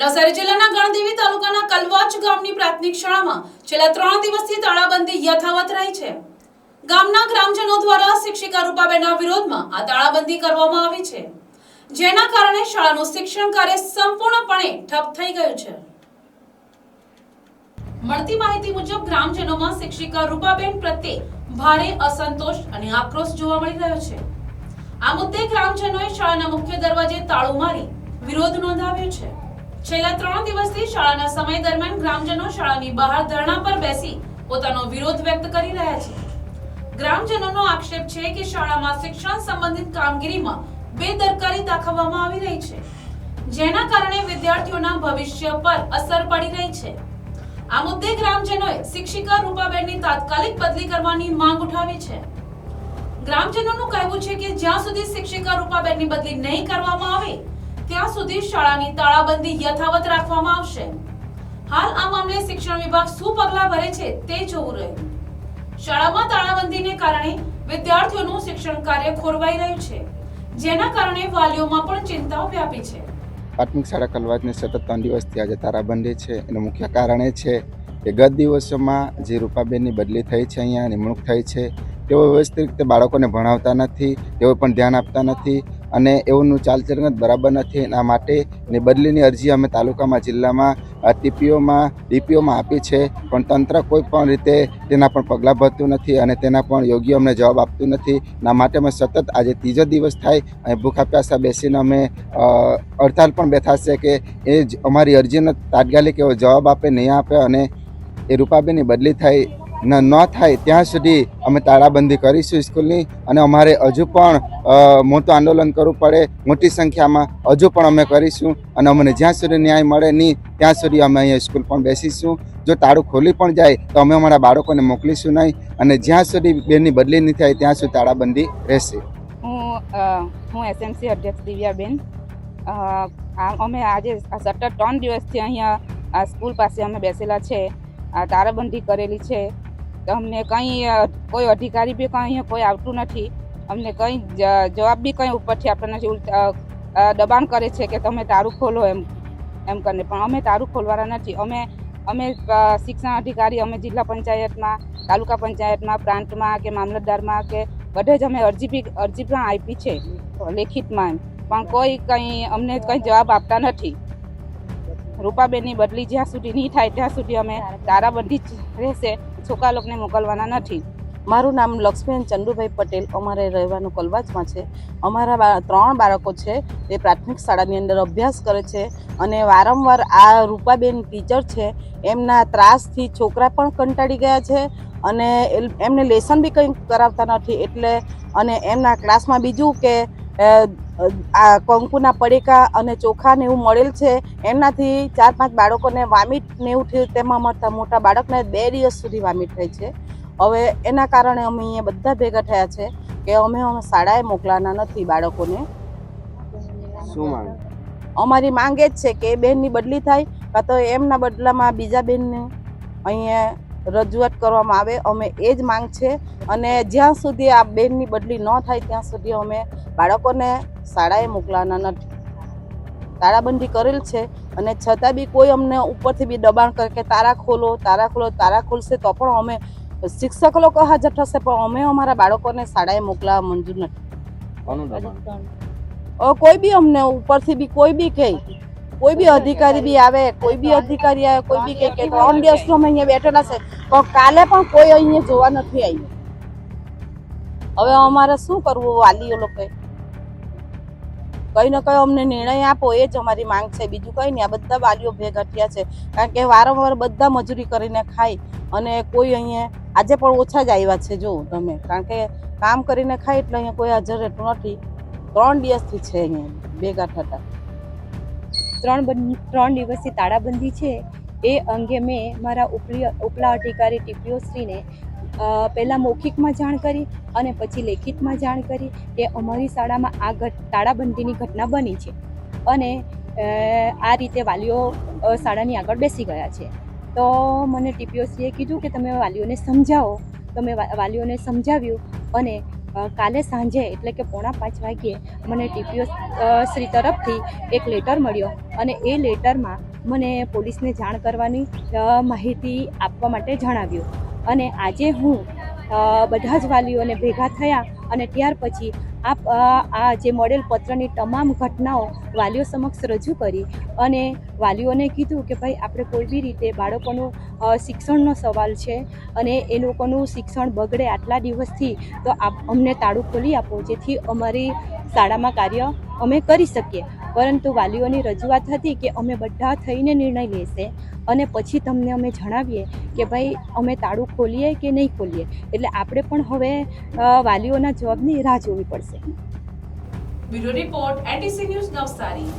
નવસારી જિલ્લાના ગણદેવી તાલુકાના કલવાચ ગામની પ્રાથમિક શાળામાં છેલ્લા 3 દિવસથી તાળાબંધી યથાવત રહી છે। ગામના ગ્રામજનો દ્વારા શિક્ષિકા રૂપાબેનના વિરોધમાં આ તાળાબંધી કરવામાં આવી છે, જેના કારણે શાળાનું શિક્ષણ કાર્ય સંપૂર્ણપણે ઠપ થઈ ગયું છે। મળતી માહિતી મુજબ ગ્રામજનોમાં શિક્ષિકા રૂપાબેન પ્રત્યે ભારે અસંતોષ અને આક્રોશ જોવા મળી રહ્યો છે। આ મુદ્દે ગ્રામજનોએ શાળાના મુખ્ય દરવાજે તાળું મારી વિરોધ નોંધાવ્યો છે। છેલ્લા 3 દિવસથી શાળાના સમય દરમિયાન ગ્રામજનો શાળાની બહાર ધરણા પર બેસી પોતાનો વિરોધ વ્યક્ત કરી રહ્યા છે। ગ્રામજનોનો આક્ષેપ છે કે શાળામાં શિક્ષણ સંબંધિત કામગીરીમાં બેદરકારી દાખવવામાં આવી રહી છે, જેના કારણે વિદ્યાર્થીઓના ભવિષ્ય પર અસર પડી રહી છે। આ મુદ્દે ગ્રામજનોએ શિક્ષિકા રૂપાબેનની તાત્કાલિક બદલી કરવાની માંગ ઉઠાવી છે। ગ્રામજનોનું કહેવું છે કે જ્યાં સુધી શિક્ષિકા રૂપાબેનની બદલી નહીં કરવામાં આવે ત્યાં સુધી શાળાની તાળાબંધી યથાવત રાખવામાં આવશે। હાલ આ મામલે શિક્ષણ વિભાગ શું પગલાં ભરે છે તે જોવું રહ્યું। શાળામાં તાળાબંધીને કારણે વિદ્યાર્થીઓનું શિક્ષણ કાર્ય ખોરવાઈ રહ્યું છે, જેના કારણે વાલીઓમાં પણ ચિંતાઓ વ્યાપી છે। પ્રાથમિક શાળા કલવાચને સતત 3 દિવસથી આજે તાળાબંધી છે। એનું મુખ્ય કારણ એ છે કે ગત દિવસોમાં જે રૂપાબેનની બદલી થઈ છે, અહીંયા નિમણૂક થઈ છે, તેઓ વ્યવસ્થિત રીતે બાળકોને ભણાવતા નથી, તેઓ પણ ધ્યાન આપતા નથી અને એઓનું ચાલચલણ બરાબર નથી। એના માટે એની બદલીની અરજી અમે તાલુકામાં, જિલ્લામાં, ટીપીઓમાં, ડીપીઓમાં આપી છે, પણ તંત્ર કોઈ પણ રીતે તેના પણ પગલાં ભરતું નથી અને તેના પણ યોગ્ય અમને જવાબ આપતું નથી। એના માટે અમે સતત આજે 3જો દિવસ થાય અને ભૂખા પ્યાસા બેસીને અમે હડતાલ પણ બેઠા છે કે એ જ અમારી અરજીનો તાત્કાલિક એવો જવાબ આપે, નહીં આપે અને એ રૂપાબેનની બદલી થાય ન થાય ત્યાં સુધી અમે તાળાબંધી કરીશું સ્કૂલની અને અમારે હજુ પણ મોટું આંદોલન કરવું પડે, મોટી સંખ્યામાં હજુ પણ અમે કરીશું અને અમને જ્યાં સુધી ન્યાય મળે નહીં ત્યાં સુધી અમે અહીંયા સ્કૂલ પણ બેસીશું। જો તાળું ખોલી પણ જાય તો અમે અમારા બાળકોને મોકલીશું નહીં અને જ્યાં સુધી બેનની બદલી નહીં થાય ત્યાં સુધી તાળાબંધી રહેશે। હું એસએમસી અધ્યક્ષ દિવ્યાબેન। અમે આજે સતત 3 દિવસથી અહીંયા સ્કૂલ પાસે અમે બેસેલા છે, તાળાબંધી કરેલી છે। તો અમને કંઈ કોઈ અધિકારી બી કંઈ અહીંયા કોઈ આવતું નથી, અમને કંઈ જવાબ બી કંઈ ઉપરથી આપતા નથી। દબાણ કરે છે કે તમે તાળું ખોલો એમ કરીને, પણ અમે તાળું ખોલવાના નથી। અમે શિક્ષણ અધિકારી, અમે જિલ્લા પંચાયતમાં, તાલુકા પંચાયતમાં, પ્રાંતમાં કે મામલતદારમાં કે બધે જ અમે અરજી પણ આપી છે લેખિતમાં, પણ કોઈ કંઈ અમને કંઈ જવાબ આપતા નથી। રૂપાબેનની બદલી જ્યાં સુધી નહીં થાય ત્યાં સુધી અમે તાળાબંધી જ રહેશે, છોકરા લોકોને મોકલવાના નથી। મારું નામ લક્ષ્મીબેન ચંદુભાઈ પટેલ, અમારે રહેવાનું કલવાચમાં છે। અમારા 3 બાળકો છે, તે પ્રાથમિક શાળાની અંદર અભ્યાસ કરે છે અને વારંવાર આ રૂપાબેન ટીચર છે એમના ત્રાસથી છોકરા પણ કંટાળી ગયા છે અને એમને લેસન બી કંઈ કરાવતા નથી। એટલે અને એમના ક્લાસમાં બીજું કે આ કંકુના પડીકા અને ચોખા ને એવું મળેલ છે, એમનાથી 4-5 બાળકોને વામિટ ને એવું થયું। તેમાં મોટા બાળકને 2 દિવસ સુધી વામિટ થઈ છે। હવે એના કારણે અમે અહીંયા બધા ભેગા થયા છે કે અમે શાળાએ મોકલવાના નથી બાળકોને। શું માંગ? અમારી માંગ એ જ છે કે બેનની બદલી થાય કાં તો એમના બદલામાં બીજા બેનને અહીંયા રજૂઆત કરવામાં આવે। અમે એ જ માંગ છે અને જ્યાં સુધી આ બેનની બદલી ન થાય ત્યાં સુધી અમે બાળકોને શાળાએ મોકલવાના નથી। તાળાબંધી કરેલ છે અને છતાં બી કોઈ અમને ઉપરથી બી દબાણ કરે કે તાળા ખોલો, તાળા ખોલો। તાળા ખોલશે તો પણ અમે શિક્ષક લોકો હાજર થશે, પણ અમે અમારા બાળકોને શાળાએ મોકલાવા મંજૂર નથી। કોઈ બી અમને ઉપરથી બી કોઈ બી કહે, કોઈ બી અધિકારી બી આવે, કોઈ બી અધિકારી આવે, કોઈ બી કહે કે 3 દિવસથી અમે અહીંયા બેઠેલા છે, પણ કાલે પણ કોઈ અહીંયા જોવા નથી આવ્યું। હવે અમારે શું કરવું? વાલીઓ લોકોએ કંઈ ને કંઈ અમને નિર્ણય આપો, એ જ અમારી માંગ છે, બીજું કંઈ નહીં। આ બધા વાલીઓ ભેગા થયા છે કારણ કે વારંવાર બધા મજૂરી કરીને ખાય અને કોઈ અહીંયા આજે પણ ઓછા જ આવ્યા છે જો તમે, કારણ કે કામ કરીને ખાય એટલે અહીંયા કોઈ હાજર રહેતું નથી। 3 દિવસથી છે અહીંયા ભેગા થતા। 3 દિવસથી તાળાબંધી છે, એ અંગે મેં મારા ઉપલા અધિકારી ટીપીઓ શ્રીને પહેલાં મૌખિકમાં જાણ કરી અને પછી લેખિતમાં જાણ કરી કે અમારી શાળામાં આ તાળાબંધીની ઘટના બની છે અને આ રીતે વાલીઓ શાળાની આગળ બેસી ગયા છે। તો મને ટીપીઓ શ્રીએ કીધું કે તમે વાલીઓને સમજાવો। તમે વાલીઓને સમજાવ્યું અને કાલે સાંજે એટલે કે 4:45 વાગ્યે મને ટીપીઓ શ્રી તરફથી એક લેટર મળ્યો અને એ લેટરમાં મને પોલીસને જાણ કરવાની માહિતી આપવા માટે જણાવ્યું. અને આજે હું બધા જ વાલીઓને ભેગા થયા અને ત્યાર પછી આ જે મળેલ પત્રની તમામ ઘટનાઓ વાલીઓ સમક્ષ રજૂ કરી અને વાલીઓને કીધું કે ભાઈ આપણે કોઈ બી રીતે બાળકોનું શિક્ષણનો સવાલ છે અને એ લોકોનું શિક્ષણ બગડે આટલા દિવસથી, તો અમને તાળું ખોલી આપો જેથી અમારી શાળામાં કાર્ય અમે કરી શકીએ. પરંતુ વાલીઓની રજૂઆત હતી કે અમે બધા થઈને નિર્ણય લેશે અને પછી તમને અમે જણાવીએ કે ભાઈ અમે તાળું ખોલીએ કે નહીં ખોલીએ. એટલે આપણે પણ હવે વાલીઓના જવાબની રાહ જોવી પડશે. Bureau report, NTC news, Navsari.